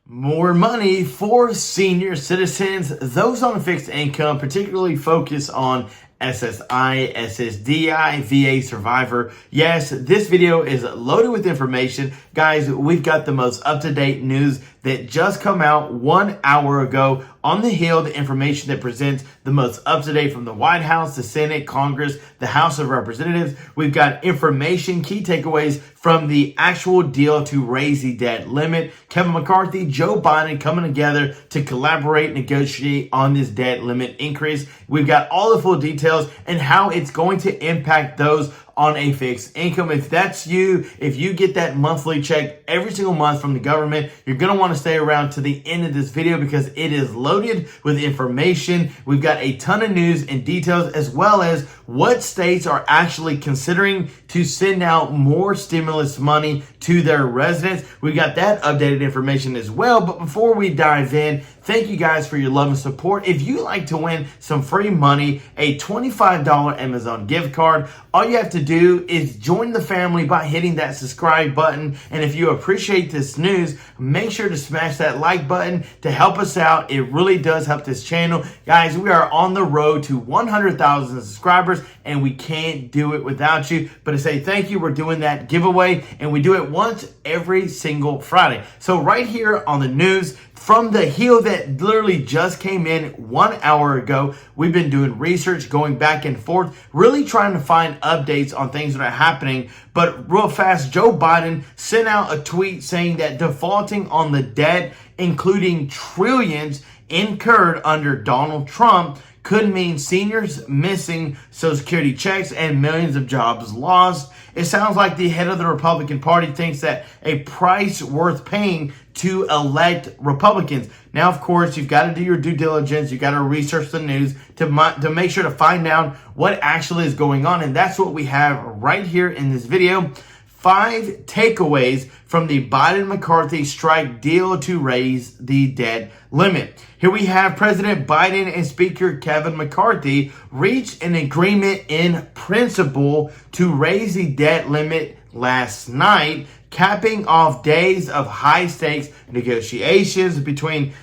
More money for senior citizens, those on fixed income, particularly focus on SSI, SSDI, VA survivor. Yes, this video is loaded with information. Guys, we've got the most up-to-date news that just come out 1 hour ago. On the Hill, the information that presents the most up-to-date from the White House, the Senate, Congress, the House of Representatives. We've got information, key takeaways from the actual deal to raise the debt limit. Kevin McCarthy, Joe Biden coming together to collaborate, negotiate on this debt limit increase. We've got all the full details and how it's going to impact those on a fixed income. If that's you, if you get that monthly check every single month from the government, you're going to want to stay around to the end of this video because it is loaded with information. We've got a ton of news and details, as well as what states are actually considering to send out more stimulus money to their residents. We got that updated information as well. But before we dive in, thank you guys for your love and support. If you like to win some free money, a $25 Amazon gift card, all you have to do is join the family by hitting that subscribe button. And if you appreciate this news, make sure to smash that like button to help us out. It really does help this channel. Guys, we are on the road to 100,000 subscribers and we can't do it without you. But to say thank you, we're doing that giveaway and we do it once every single Friday. So right here on the news, from the Hill that literally just came in 1 hour ago, we've been doing research, going back and forth, really trying to find updates on things that are happening. But real fast, Joe Biden sent out a tweet saying that defaulting on the debt, including trillions incurred under Donald Trump, could mean seniors missing Social Security checks and millions of jobs lost. It sounds like the head of the Republican Party thinks that a price worth paying to elect Republicans. Now, of course, you've got to do your due diligence. You've got to research the news to make sure to find out what actually is going on. And that's what we have right here in this video. 5 takeaways from the Biden-McCarthy strike deal to raise the debt limit. Here we have President Biden and Speaker Kevin McCarthy reached an agreement in principle to raise the debt limit last night, capping off days of high-stakes negotiations between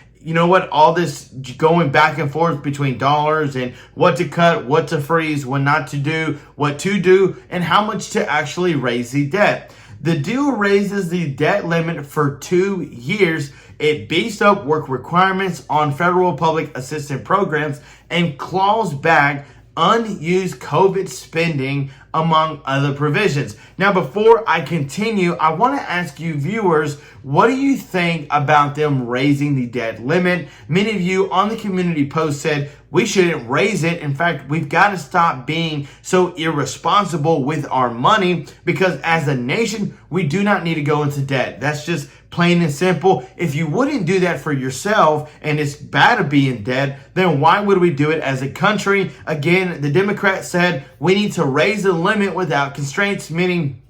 all this going back and forth between dollars and what to cut, what to freeze, what not to do, what to do, and how much to actually raise the debt. The deal raises the debt limit for 2 years. It beefs up work requirements on federal public assistance programs and claws back unused COVID spending, among other provisions. Now, before I continue, I want to ask you viewers, what do you think about them raising the debt limit? Many of you on the community post said we shouldn't raise it. In fact, we've got to stop being so irresponsible with our money because as a nation, we do not need to go into debt. That's just plain and simple. If you wouldn't do that for yourself and it's bad to be in debt, then why would we do it as a country? Again, the Democrats said we need to raise the limit without constraints, meaning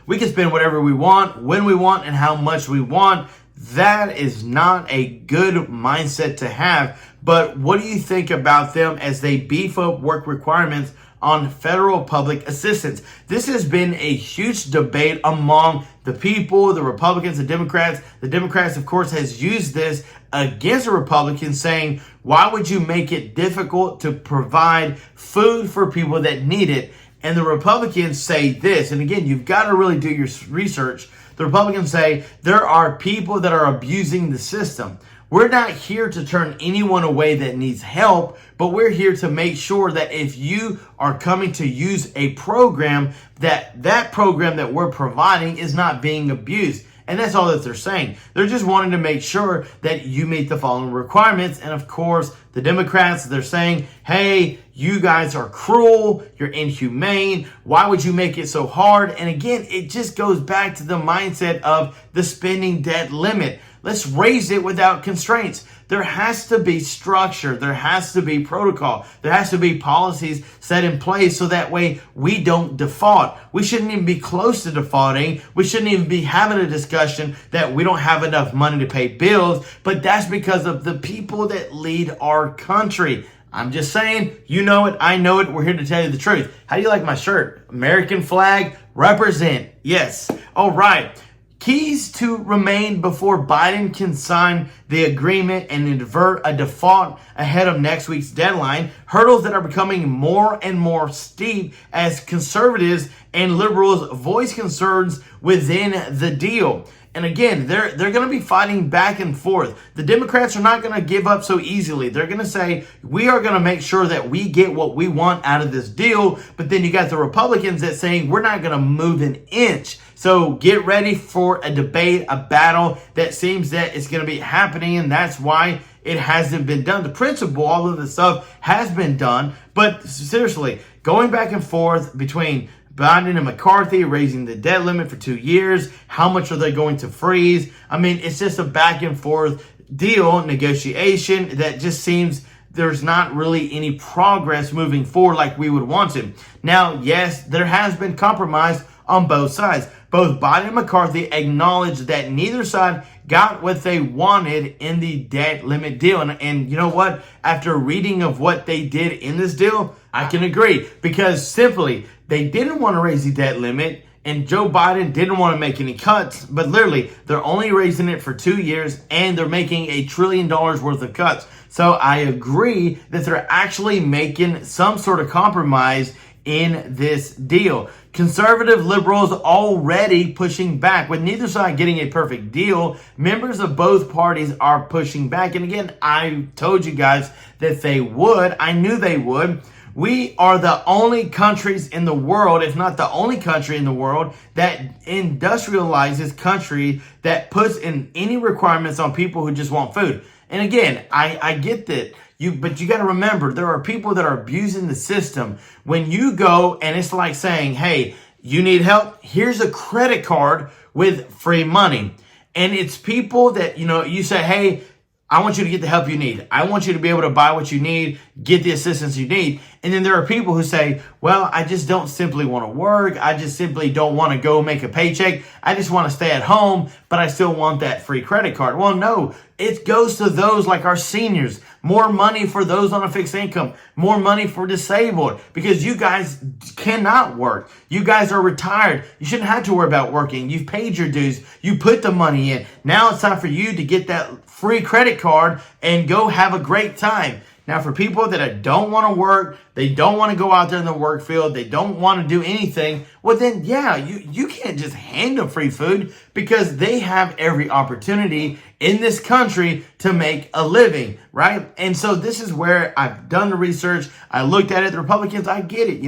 we can spend whatever we want, when we want, and how much we want. That is not a good mindset to have. But what do you think about them as they beef up work requirements on federal public assistance? This has been a huge debate among the people, the Republicans, the Democrats. The Democrats, of course, has used this against the Republicans, saying, why would you make it difficult to provide food for people that need it? And the Republicans say this, and again, you've got to really do your research. The Republicans say there are people that are abusing the system. We're not here to turn anyone away that needs help, but we're here to make sure that if you are coming to use a program, that program that we're providing is not being abused. And that's all that they're saying. They're just wanting to make sure that you meet the following requirements. And of course, the Democrats, they're saying, hey, you guys are cruel, you're inhumane, why would you make it so hard? And again, it just goes back to the mindset of the spending debt limit. Let's raise it without constraints. There has to be structure. There has to be protocol. There has to be policies set in place so that way we don't default. We shouldn't even be close to defaulting. We shouldn't even be having a discussion that we don't have enough money to pay bills. But that's because of the people that lead our country. I'm just saying, you know it, I know it. We're here to tell you the truth. How do you like my shirt? American flag, represent. Yes. All right. Keys to remain before Biden can sign the agreement and avert a default ahead of next week's deadline. Hurdles that are becoming more and more steep as conservatives and liberals voice concerns within the deal. And again, they're going to be fighting back and forth. The Democrats are not going to give up so easily. They're going to say, we are going to make sure that we get what we want out of this deal. But then you got the Republicans that saying, we're not going to move an inch. So get ready for a debate, a battle that seems that it's going to be happening. And that's why it hasn't been done. The principle, all of the stuff has been done. But seriously, going back and forth between Biden and McCarthy raising the debt limit for 2 years. How much are they going to freeze? I mean, it's just a back and forth deal, negotiation that just seems there's not really any progress moving forward like we would want to. Now, yes, there has been compromise on both sides. Both Biden and McCarthy acknowledge that neither side got what they wanted in the debt limit deal. And you know what? After reading of what they did in this deal, I can agree. Because simply, they didn't want to raise the debt limit, and Joe Biden didn't want to make any cuts. But literally, they're only raising it for 2 years, and they're making $1 trillion worth of cuts. So I agree that they're actually making some sort of compromise in this deal. Conservative liberals already pushing back. With neither side getting a perfect deal, members of both parties are pushing back. And again, I told you guys that they would. I knew they would. We are the only countries in the world, if not the only country in the world, that industrializes country that puts in any requirements on people who just want food. And again, I get that. But you got to remember, there are people that are abusing the system. When you go and it's like saying, hey, you need help? Here's a credit card with free money. And it's people that, you say, hey, I want you to get the help you need. I want you to be able to buy what you need, get the assistance you need. And then there are people who say, well, I just don't simply want to work. I just simply don't want to go make a paycheck. I just want to stay at home, but I still want that free credit card. Well, no, it goes to those like our seniors. More money for those on a fixed income. More money for disabled because you guys cannot work. You guys are retired. You shouldn't have to worry about working. You've paid your dues. You put the money in. Now it's time for you to get that free credit card and go have a great time. Now, for people that don't want to work, they don't want to go out there in the work field, they don't want to do anything, well then, yeah, you can't just hand them free food because they have every opportunity in this country to make a living, right? And so this is where I've done the research. I looked at it. The Republicans, I get it.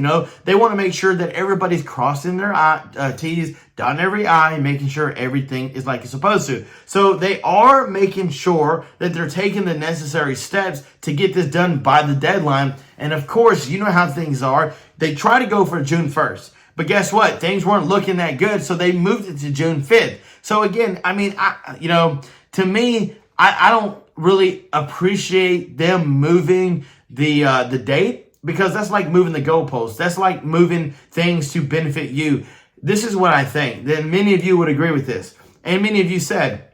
They want to make sure that everybody's crossing their T's, dotting every I, and making sure everything is like it's supposed to. So they are making sure that they're taking the necessary steps to get this done by the deadline. And of course, you know how things are. They try to go for June 1st. But guess what? Things weren't looking that good, so they moved it to June 5th. So again, I mean, to me, I don't really appreciate them moving the date because that's like moving the goalposts. That's like moving things to benefit you. This is what I think. Then many of you would agree with this. And many of you said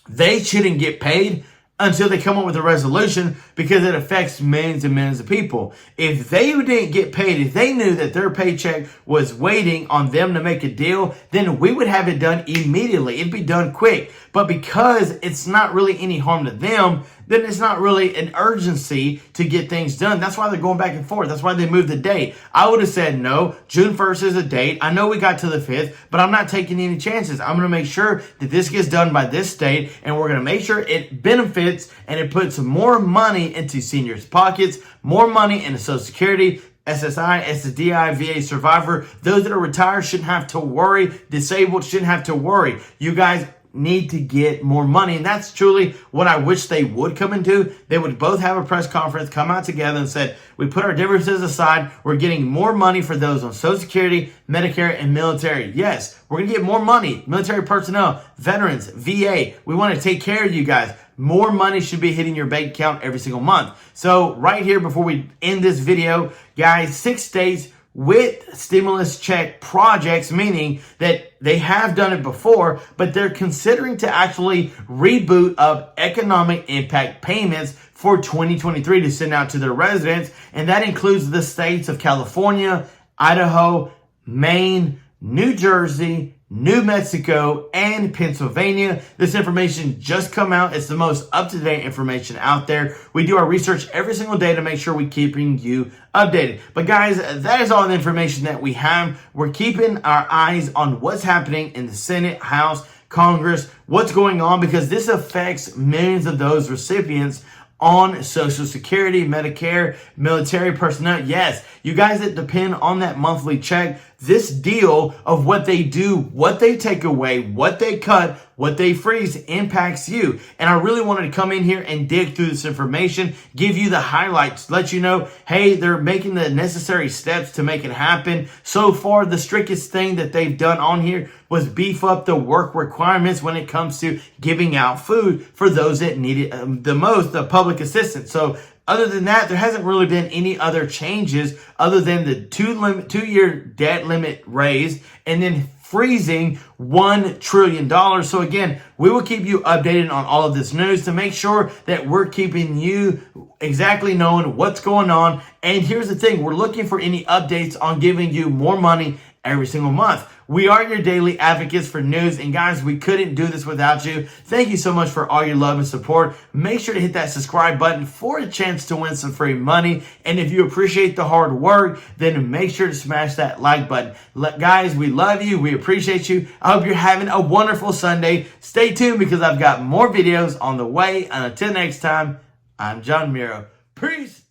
they shouldn't get paid until they come up with a resolution because it affects millions and millions of people. If they didn't get paid, if they knew that their paycheck was waiting on them to make a deal, then we would have it done immediately. It'd be done quick. But because it's not really any harm to them, then it's not really an urgency to get things done. That's why they're going back and forth. That's why they moved the date. I would have said, no, June 1st is a date. I know we got to the 5th, but I'm not taking any chances. I'm going to make sure that this gets done by this date, and we're going to make sure it benefits and it puts more money into seniors' pockets, more money into Social Security, SSI, SSDI, VA survivor. Those that are retired shouldn't have to worry. Disabled shouldn't have to worry. You guys need to get more money. And that's truly what I wish they would come and do. They would both have a press conference, come out together and said, we put our differences aside. We're getting more money for those on Social Security, Medicare, and military. Yes, we're going to get more money. Military personnel, veterans, VA. We want to take care of you guys. More money should be hitting your bank account every single month. So right here, before we end this video, guys, 6 states with stimulus check projects, meaning that they have done it before, but they're considering to actually reboot of economic impact payments for 2023 to send out to their residents. And that includes the states of California, Idaho, Maine, New Jersey, New Mexico, and Pennsylvania. This information just come out. It's the most up-to-date information out there. We do our research every single day to make sure we're keeping you updated. But guys, that is all the information that we have. We're keeping our eyes on what's happening in the Senate, House, Congress, what's going on, because this affects millions of those recipients on Social Security, Medicare, military personnel. Yes, you guys that depend on that monthly check, this deal of what they do, what they take away, what they cut, what they freeze impacts you. And I really wanted to come in here and dig through this information, give you the highlights, let you know, hey, they're making the necessary steps to make it happen. So far, the strictest thing that they've done on here was beef up the work requirements when it comes to giving out food for those that need it the most, the public assistance. So other than that, there hasn't really been any other changes other than the two-year debt limit raised and then freezing $1 trillion. So again, we will keep you updated on all of this news to make sure that we're keeping you exactly knowing what's going on. And here's the thing, we're looking for any updates on giving you more money every single month. We are your daily advocates for news, and guys, we couldn't do this without you. Thank you so much for all your love and support. Make sure to hit that subscribe button for a chance to win some free money. And if you appreciate the hard work, then make sure to smash that like button. Guys, we love you. We appreciate you. I hope you're having a wonderful Sunday. Stay tuned because I've got more videos on the way. And until next time, I'm John Miro. Peace.